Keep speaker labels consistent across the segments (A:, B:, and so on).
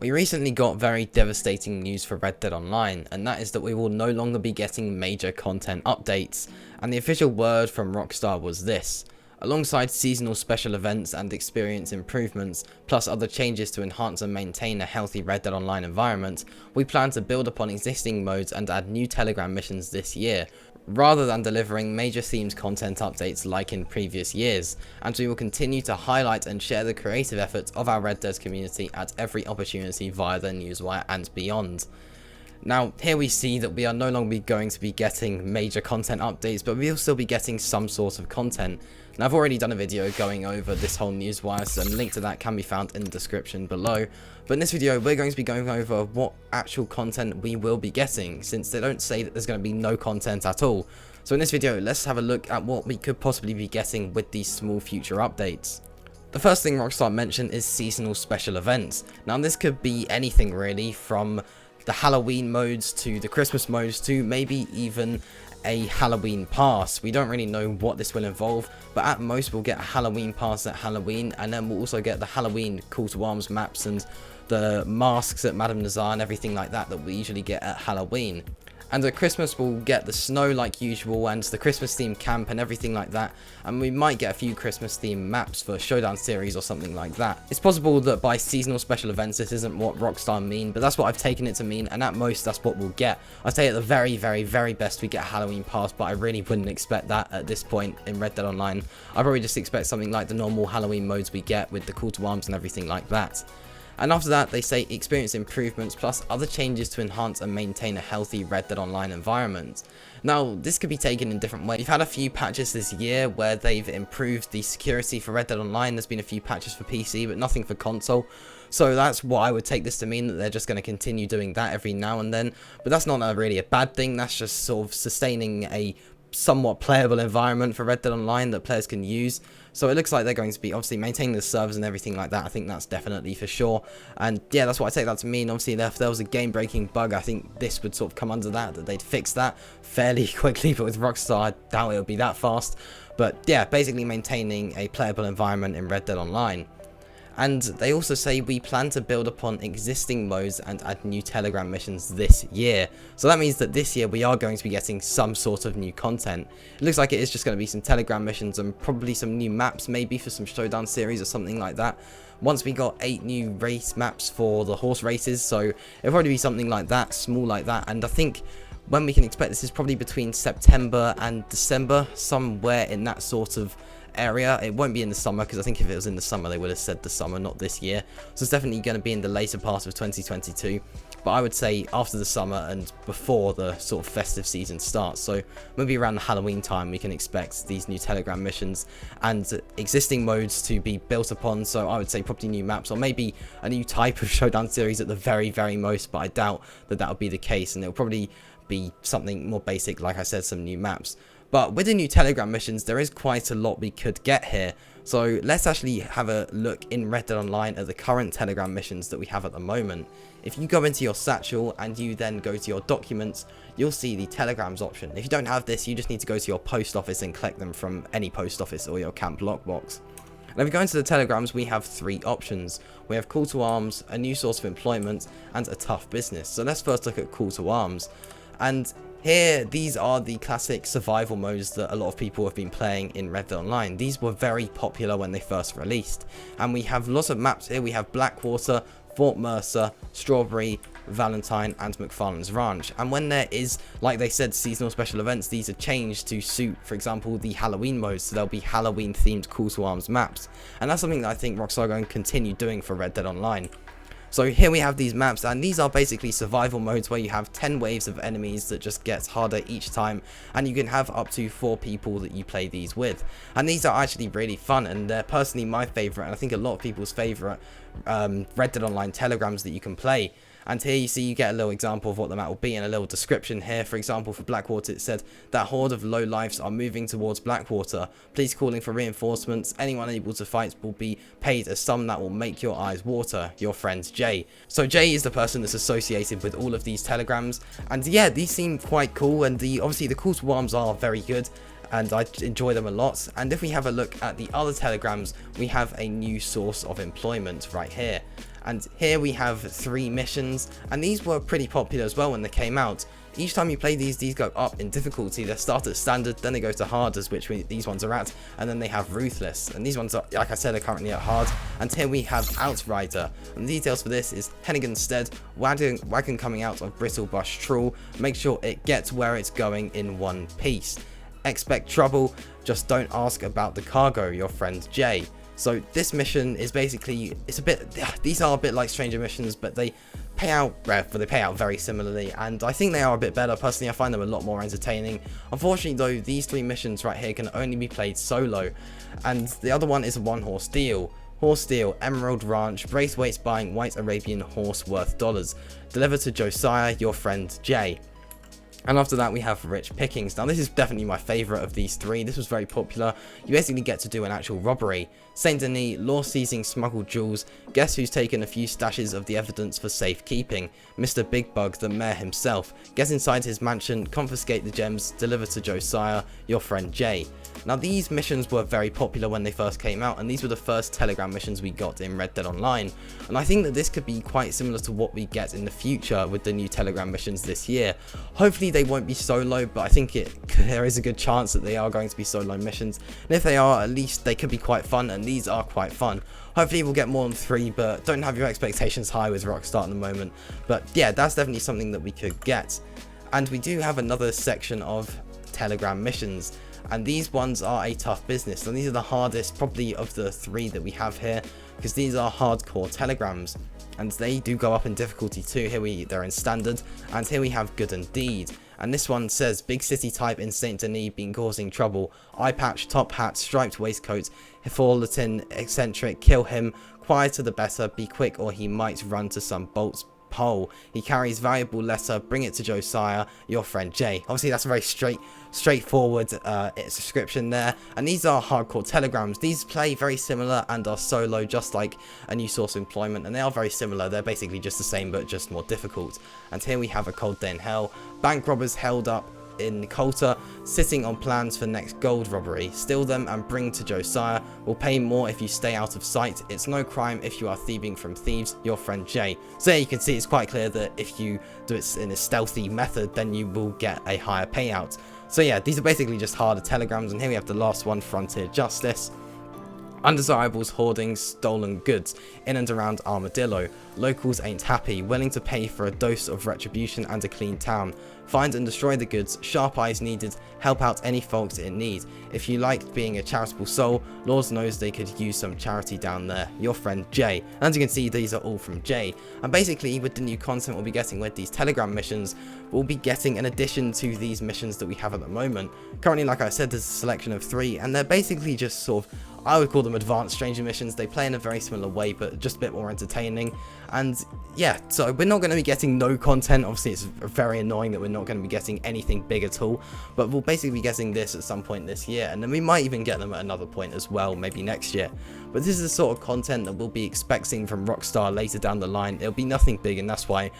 A: We recently got very devastating news for Red Dead Online, and that is that we will no longer be getting major content updates, and the official word from Rockstar was this: alongside seasonal special events and experience improvements, plus other changes to enhance and maintain a healthy Red Dead Online environment, we plan to build upon existing modes and add new Telegram missions this year, rather than delivering major themed content updates like in previous years, and we will continue to highlight and share the creative efforts of our Red Dead community at every opportunity via the newswire and beyond. Now, here we see that we are no longer going to be getting major content updates, but we'll still be getting some sort of content. Now, I've already done a video going over this whole newswire, so a link to that can be found in the description below. But in this video, we're going to be going over what actual content we will be getting, since they don't say that there's going to be no content at all. So in this video, let's have a look at what we could possibly be getting with these small future updates. The first thing Rockstar mentioned is seasonal special events. Now, this could be anything really, from the Halloween modes to the Christmas modes to maybe even a Halloween pass. We don't really know what this will involve, but at most we'll get a Halloween pass at Halloween, and then we'll also get the Halloween call to arms maps and the masks at Madame Nazar and everything like that we usually get at Halloween. And at Christmas we'll get the snow like usual and the Christmas themed camp and everything like that, and we might get a few Christmas themed maps for Showdown series or something like that. It's possible that by seasonal special events this isn't what Rockstar mean, but that's what I've taken it to mean, and at most that's what we'll get. I'd say at the very best we get a Halloween pass, but I really wouldn't expect that at this point in Red Dead Online. I probably just expect something like the normal Halloween modes we get with the call to arms and everything like that. And after that, they say experience improvements plus other changes to enhance and maintain a healthy Red Dead Online environment. Now, this could be taken in different ways. We've had a few patches this year where they've improved the security for Red Dead Online. There's been a few patches for PC, but nothing for console. So that's what I would take this to mean, that they're just going to continue doing that every now and then. But that's not really a bad thing. That's just sort of sustaining a somewhat playable environment for Red Dead Online that players can use. So it looks like they're going to be obviously maintaining the servers and everything like that. I think that's definitely for sure. And yeah, that's what I take that to mean. Obviously, if there was a game-breaking bug, I think this would sort of come under that they'd fix that fairly quickly. But with Rockstar, I doubt it would be that fast. But yeah, basically maintaining a playable environment in Red Dead Online. And they also say we plan to build upon existing modes and add new Telegram missions this year. So that means that this year we are going to be getting some sort of new content. It looks like it is just going to be some Telegram missions and probably some new maps, maybe for some Showdown series or something like that. Once we got 8 new race maps for the horse races, so it'll probably be something like that, small like that. And I think when we can expect this is probably between September and December, somewhere in that sort of area. It won't be in the summer, because I think if it was in the summer they would have said the summer, not this year. So it's definitely going to be in the later part of 2022, but I would say after the summer and before the sort of festive season starts. So maybe around the Halloween time we can expect these new Telegram missions and existing modes to be built upon. So I would say probably new maps, or maybe a new type of Showdown series at the very most, but I doubt that that would be the case, and it'll probably be something more basic, like I said, some new maps. But with the new Telegram missions, there is quite a lot we could get here. So let's actually have a look in Red Dead Online at the current Telegram missions that we have at the moment. If you go into your satchel and you then go to your documents, you'll see the Telegrams option. If you don't have this, you just need to go to your post office and collect them from any post office or your camp lockbox. And if we go into the Telegrams, we have 3 options. We have call to arms, a new source of employment, and a tough business. So let's first look at call to arms. And here, these are the classic survival modes that a lot of people have been playing in Red Dead Online. These were very popular when they first released. And we have lots of maps here. We have Blackwater, Fort Mercer, Strawberry, Valentine, and McFarlane's Ranch. And when there is, like they said, seasonal special events, these are changed to suit, for example, the Halloween modes. So there'll be Halloween themed call to arms maps. And that's something that I think Rockstar are going to continue doing for Red Dead Online. So here we have these maps, and these are basically survival modes where you have 10 waves of enemies that just gets harder each time, and you can have up to 4 people that you play these with. And these are actually really fun, and they're personally my favourite, and I think a lot of people's favourite Red Dead Online telegrams that you can play. And here you see you get a little example of what the map will be and a little description here. For example, for Blackwater it said that horde of lowlifes are moving towards Blackwater. Please calling for reinforcements. Anyone able to fight will be paid a sum that will make your eyes water. Your friend Jay. So Jay is the person that's associated with all of these telegrams. And yeah, these seem quite cool, and obviously the call to arms are very good, and I enjoy them a lot. And if we have a look at the other telegrams, we have a new source of employment right here. And here we have 3 missions, and these were pretty popular as well when they came out. Each time you play these go up in difficulty. They start at standard, then they go to hard, as these ones are at, and then they have ruthless. And these ones are, like I said, are currently at hard. And here we have Outrider. And the details for this is Henniganstead, wagon coming out of Brittlebush Trawl. Make sure it gets where it's going in one piece. Expect trouble, just don't ask about the cargo, your friend Jay. So this mission is basically, these are a bit like Stranger missions, but they pay out very similarly, and I think they are a bit better. Personally, I find them a lot more entertaining. Unfortunately though, these 3 missions right here can only be played solo, and the other one is a 1-horse deal. Horse deal, Emerald Ranch, Braithwaite's buying white Arabian horse worth dollars. Deliver to Josiah, your friend Jay. And after that we have Rich Pickings. Now this is definitely my favourite of these 3. This was very popular. You basically get to do an actual robbery. Saint Denis, law seizing smuggled jewels. Guess who's taken a few stashes of the evidence for safekeeping? Mr. Big Bug, the mayor himself. Get inside his mansion, confiscate the gems, deliver to Josiah, your friend Jay. Now these missions were very popular when they first came out, and these were the first Telegram missions we got in Red Dead Online. And I think that this could be quite similar to what we get in the future with the new Telegram missions this year. Hopefully they won't be solo, but I think there is a good chance that they are going to be solo missions. And if they are, at least they could be quite fun, and these are quite fun. Hopefully we'll get more than 3, but don't have your expectations high with Rockstar at the moment. But yeah, that's definitely something that we could get. And we do have another section of Telegram missions, and these ones are a tough business, and these are the hardest probably of the 3 that we have here, because these are hardcore telegrams, and they do go up in difficulty too. They're in standard, and here we have good and deed. And this one says big city type in Saint Denis been causing trouble. Eye patch, top hat, striped waistcoat, Hippolytan, eccentric, kill him, quieter the better, be quick or he might run to some bolts pole. He carries valuable letter, bring it to Josiah, your friend Jay. Obviously that's a very straightforward description there, and these are hardcore telegrams. These play very similar and are solo, just like a new source of employment, and they are very similar. They're basically just the same but just more difficult. And here we have a cold day in hell. Bank robbers held up in Coulter, sitting on plans for next gold robbery. Steal them and bring to Josiah. Will pay more if you stay out of sight. It's no crime if you are thieving from thieves, your friend Jay. So there you can see it's quite clear that if you do it in a stealthy method, then you will get a higher payout. So yeah, these are basically just harder telegrams, and here we have the last one, Frontier Justice. Undesirables hoarding stolen goods in and around Armadillo. Locals ain't happy, willing to pay for a dose of retribution and a clean town. Find and destroy the goods, sharp eyes needed, help out any folks in need. If you liked being a charitable soul, Lord knows they could use some charity down there. Your friend Jay. And as you can see, these are all from Jay. And basically with the new content we'll be getting with these Telegram missions, we'll be getting an addition to these missions that we have at the moment. Currently, like I said, there's a selection of 3, and they're basically just sort of, I would call them advanced Stranger missions. They play in a very similar way, but just a bit more entertaining. And yeah, so we're not going to be getting no content. Obviously, it's very annoying that we're not going to be getting anything big at all. But we'll basically be getting this at some point this year. And then we might even get them at another point as well, maybe next year. But this is the sort of content that we'll be expecting from Rockstar later down the line. It'll be nothing big, and that's why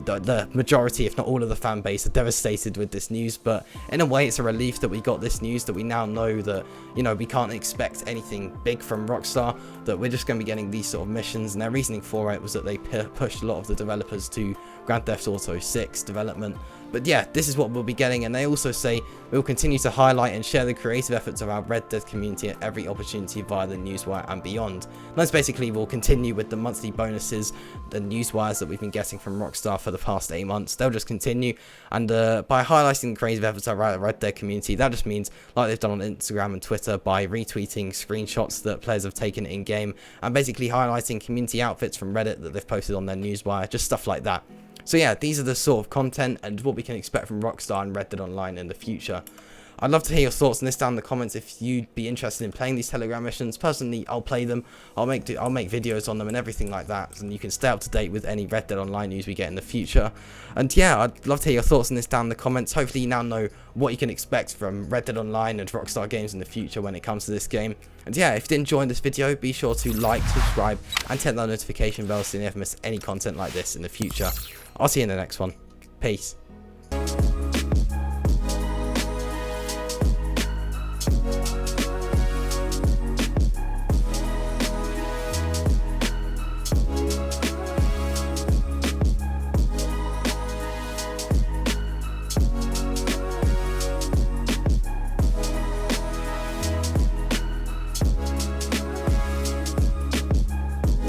A: the majority, if not all of the fan base, are devastated with this news. But in a way, it's a relief that we got this news, that we now know that, you know, we can't expect anything big from Rockstar, that we're just going to be getting these sort of missions. And their reasoning for it was that they pushed a lot of the developers to Grand Theft Auto 6 development. But yeah, this is what we'll be getting, and they also say we'll continue to highlight and share the creative efforts of our Red Dead community at every opportunity via the newswire and beyond. And that's basically, we'll continue with the monthly bonuses, the newswires that we've been getting from Rockstar for the past 8 months. They'll just continue, and by highlighting the creative efforts of our Red Dead community, that just means, like they've done on Instagram and Twitter, by retweeting screenshots that players have taken in-game, and basically highlighting community outfits from Reddit that they've posted on their newswire, just stuff like that. So yeah, these are the sort of content and what we can expect from Rockstar and Red Dead Online in the future. I'd love to hear your thoughts on this down in the comments if you'd be interested in playing these Telegram missions. Personally, I'll play them. I'll make videos on them and everything like that, and you can stay up to date with any Red Dead Online news we get in the future. And yeah, I'd love to hear your thoughts on this down in the comments. Hopefully you now know what you can expect from Red Dead Online and Rockstar games in the future when it comes to this game. And yeah, if you did enjoy this video, be sure to like, subscribe, and hit that notification bell so you never miss any content like this in the future. I'll see you in the next one. Peace.